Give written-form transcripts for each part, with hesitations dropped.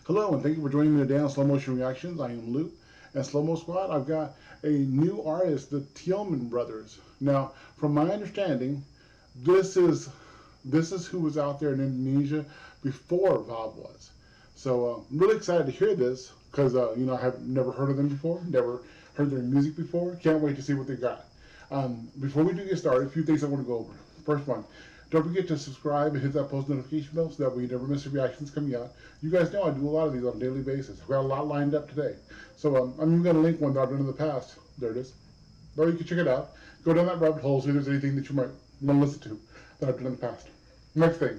Hello, and thank you for joining me today on Slow Motion Reactions. I am Luke, and Slow Mo Squad, I've got a new artist, the Tielman Brothers. Now, from my understanding, this is who was out there in Indonesia before Bob was. So I'm really excited to hear this because I have never heard of them before, never heard their music before. Can't wait to see what they got. Before we do get started, a few things I want to go over. First one, don't forget to subscribe and hit that post notification bell so that way you never miss the reactions coming out. You guys know I do a lot of these on a daily basis. I've got a lot lined up today. So I'm even going to link one that I've done in the past. There it is. Or you can check it out. Go down that rabbit hole, see if there's anything that you might want to listen to that I've done in the past. Next thing.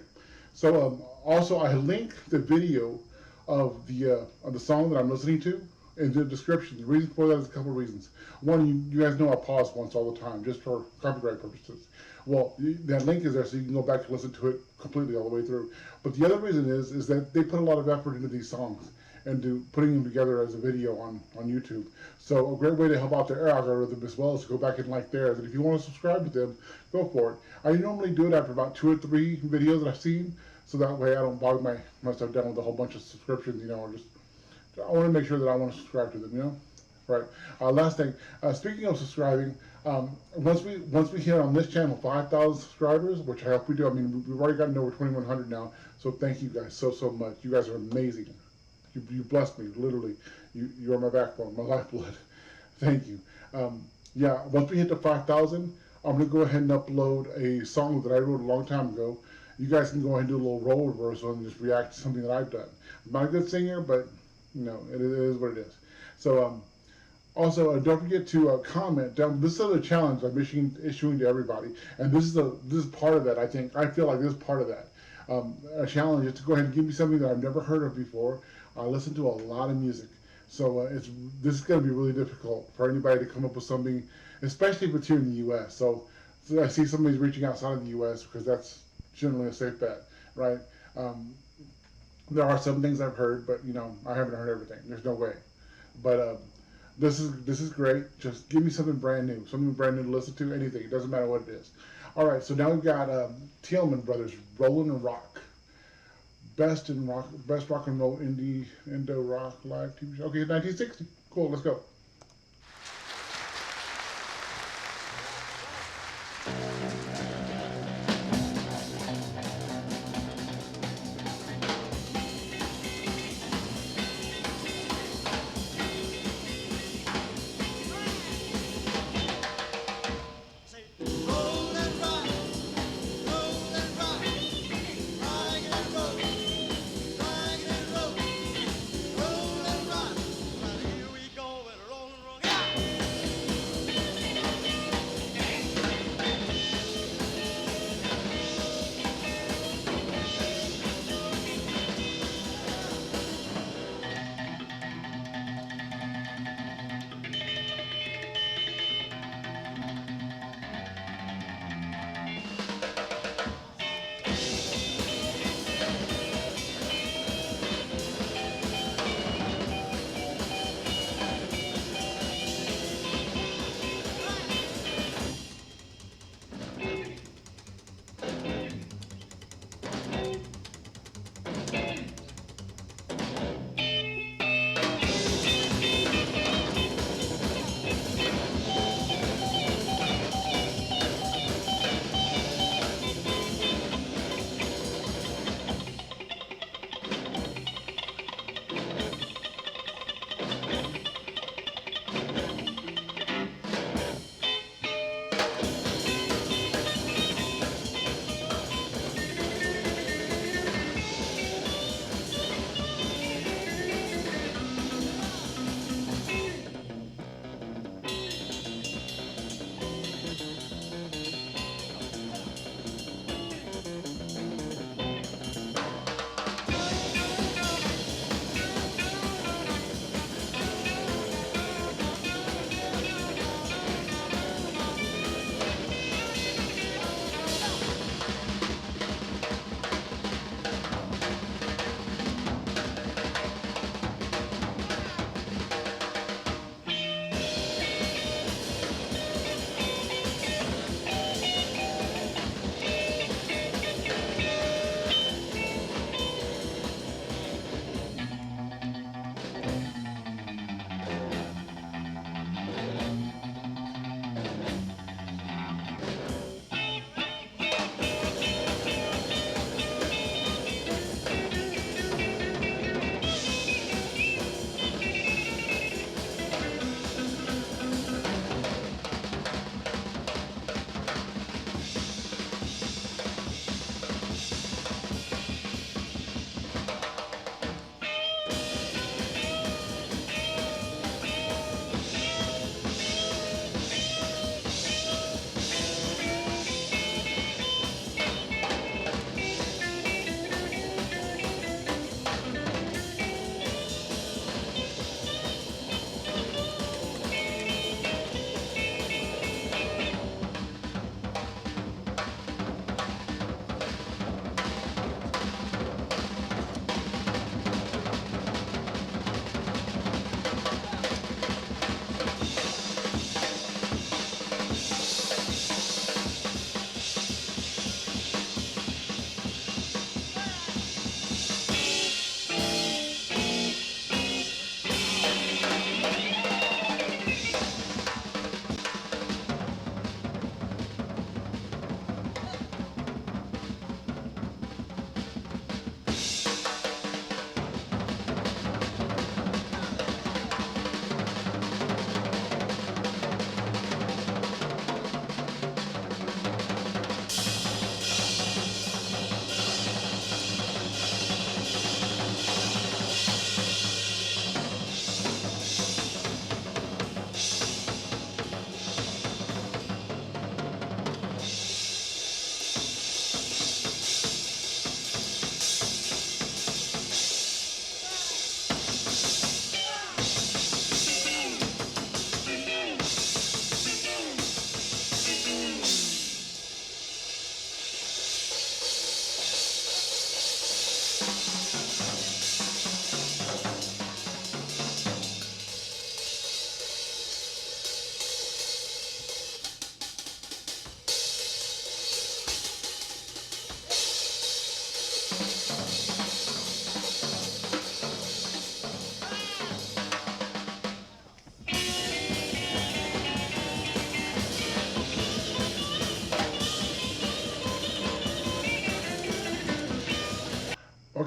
So also I linked the video of the song that I'm listening to in the description. The reason for that is a couple of reasons. One, you guys know I pause once all the time just for copyright purposes. Well, that link is there so you can go back and listen to it completely all the way through. But the other reason is that they put a lot of effort into these songs and to putting them together as a video on YouTube. So a great way to help out their algorithm as well is to go back and like theirs. And if you want to subscribe to them, go for it. I normally do it after about 2 or 3 videos that I've seen, so that way I don't bog myself down with a whole bunch of subscriptions, or just I want to make sure that I want to subscribe to them, Right. Last thing. Speaking of subscribing, once we hit on this channel 5,000 subscribers, which I hope we do. I mean, we've already gotten over 2,100 now. So thank you guys so much. You guys are amazing. You blessed me, literally. You are my backbone, my lifeblood. Thank you. Once we hit the 5,000, I'm gonna go ahead and upload a song that I wrote a long time ago. You guys can go ahead and do a little role reversal and just react to something that I've done. I'm not a good singer, but it is what it is. So also, don't forget to comment down. This is a challenge I'm issuing to everybody, and this is part of that. I feel like this is part of that. A challenge is to go ahead and give me something that I've never heard of before. I listen to a lot of music, so this is going to be really difficult for anybody to come up with something, especially if it's here in the U.S. So I see somebody's reaching outside of the U.S. because that's generally a safe bet, right? There are some things I've heard, but I haven't heard everything. There's no way, but. This is great. Just give me something brand new to listen to. Anything. It doesn't matter what it is. All right. So now we've got Tielman Brothers, Rollin Rock, best rock and roll Indo Rock live TV show. Okay, 1960. Cool. Let's go. Roll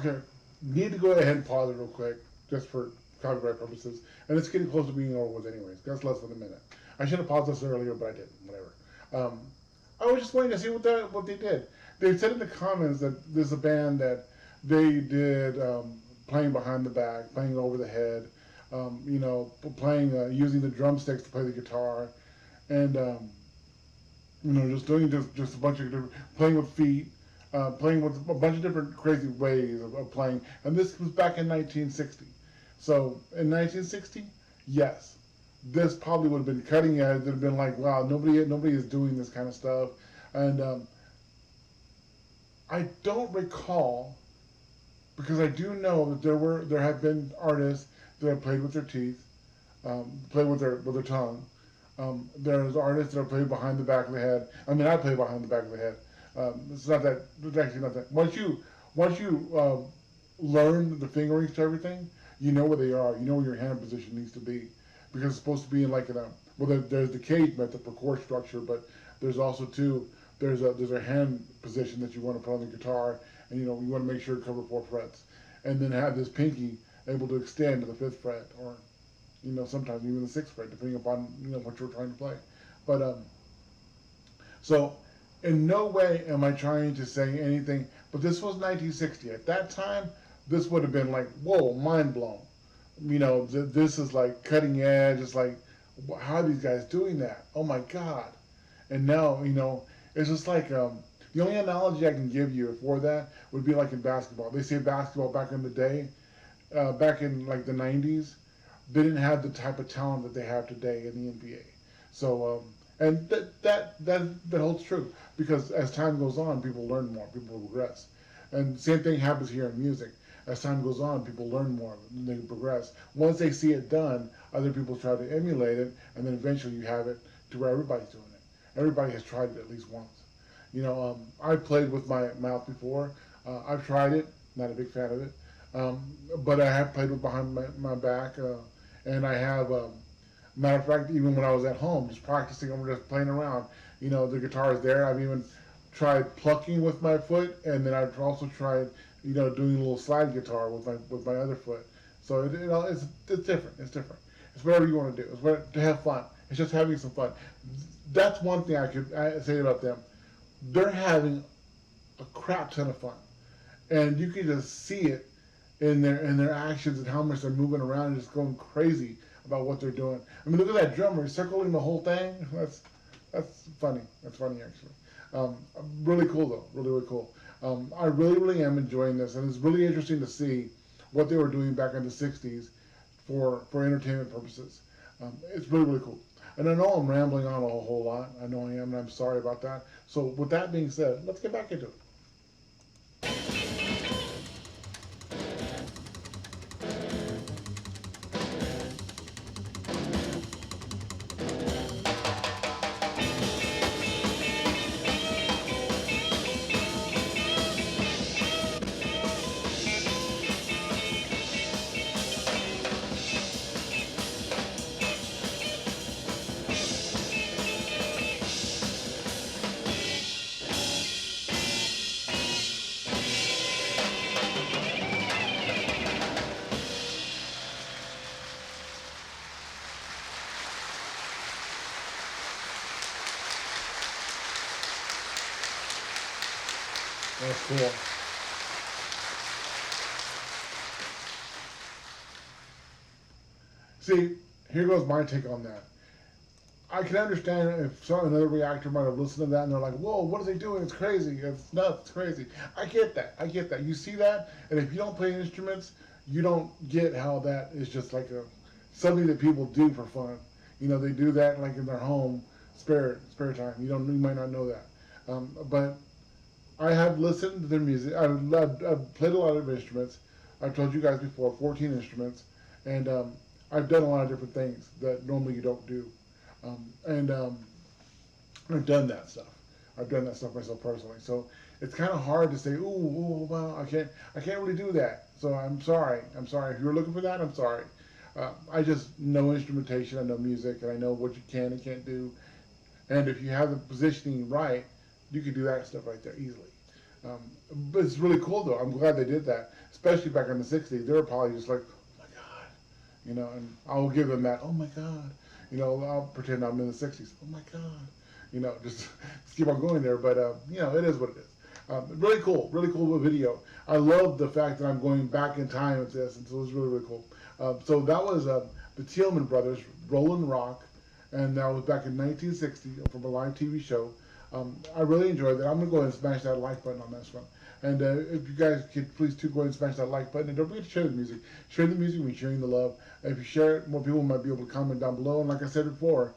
Okay, need to go ahead and pause it real quick, just for copyright purposes. And it's getting close to being over with anyways. That's less than a minute. I should have paused this earlier, but I didn't. Whatever. Um, I was just waiting to see what they did. They said in the comments that there's a band that they did playing behind the back, playing over the head, playing using the drumsticks to play the guitar, and just doing just a bunch of different, playing with feet, playing with a bunch of different crazy ways of playing. And this was back in 1960. So in 1960, yes, this probably would have been cutting edge. It would have been like, wow, nobody is doing this kind of stuff. And I don't recall, because I do know that there have been artists that have played with their teeth, played with their tongue. There's artists that are played behind the back of the head. I mean, I play behind the back of the head. It's not that. It's actually not that. Once you learn the fingerings to everything, you know where they are. You know where your hand position needs to be, because it's supposed to be in like in a. Well, there's the cage method for chord structure, but there's also too. There's a hand position that you want to put on the guitar, and you want to make sure to cover 4 frets, and then have this pinky able to extend to the 5th fret, or sometimes even the 6th fret, depending upon what you're trying to play. But so in no way am I trying to say anything. But this was 1960. At that time, this would have been like, whoa, mind blown. This is like cutting edge. It's like, how are these guys doing that? Oh my God! And now, it's just like the only analogy I can give you for that would be like in basketball. They say basketball back in the day, back in like the 90s, they didn't have the type of talent that they have today in the NBA. So, and that holds true, because as time goes on, people learn more, people progress, and same thing happens here in music. As time goes on, people learn more and they progress. Once they see it done, other people try to emulate it, and then eventually you have it to where everybody's doing it. Everybody has tried it at least once. I've played with my mouth before. I've tried it, not a big fan of it, but I have played with behind my back. And I have, matter of fact, even when I was at home, just practicing, I'm just playing around. The guitar is there. I've even tried plucking with my foot, and then I've also tried, doing a little slide guitar with my other foot. So it's different. It's different. It's whatever you want to do. To have fun. It's just having some fun. That's one thing I say about them. They're having a crap ton of fun, and you can just see it in their actions and how much they're moving around and just going crazy about what they're doing. I mean, look at that drummer circling the whole thing. That's funny. That's funny, actually. Really cool though. Really, really cool. I really, really am enjoying this, and it's really interesting to see what they were doing back in the '60s for entertainment purposes. It's really, really cool. And I know I'm rambling on a whole lot. I know I am, and I'm sorry about that. So with that being said, let's get back into it. That's cool. See, here goes my take on that. I can understand if another reactor might have listened to that and they're like, "Whoa, what are they doing? It's crazy. It's nuts. It's crazy." I get that. I get that. You see that, and if you don't play instruments, you don't get how that is just like something that people do for fun. They do that like in their home spare time. You might not know that, but I have listened to their music. I've played a lot of instruments. I've told you guys before, 14 instruments, and I've done a lot of different things that normally you don't do. And I've done that stuff. I've done that stuff myself personally. So it's kind of hard to say, ooh, well, I can't really do that. So I'm sorry. I'm sorry. If you were looking for that, I'm sorry. I just know instrumentation, I know music, and I know what you can and can't do. And if you have the positioning right, you can do that stuff right there easily. But it's really cool though. I'm glad they did that, especially back in the '60s. They were probably just like, oh my god, and I'll give them that. Oh my god, I'll pretend I'm in the '60s. Oh my god, just keep on going there. But it is what it is. Really cool video. I love the fact that I'm going back in time with this, and so it was really, really cool. So that was the Tielman Brothers, Rollin Rock, and that was back in 1960 from a live TV show. I really enjoyed that. I'm gonna go ahead and smash that like button on this one. And if you guys could please go ahead and smash that like button, and don't forget to share the music. Share the music when sharing the love. If you share it, more people might be able to comment down below. And like I said before,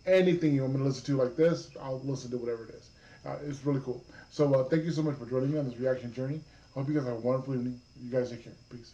anything you want me to listen to like this, I'll listen to whatever it is. It's really cool. So thank you so much for joining me on this reaction journey. Hope you guys have a wonderful evening. You guys take care. Peace.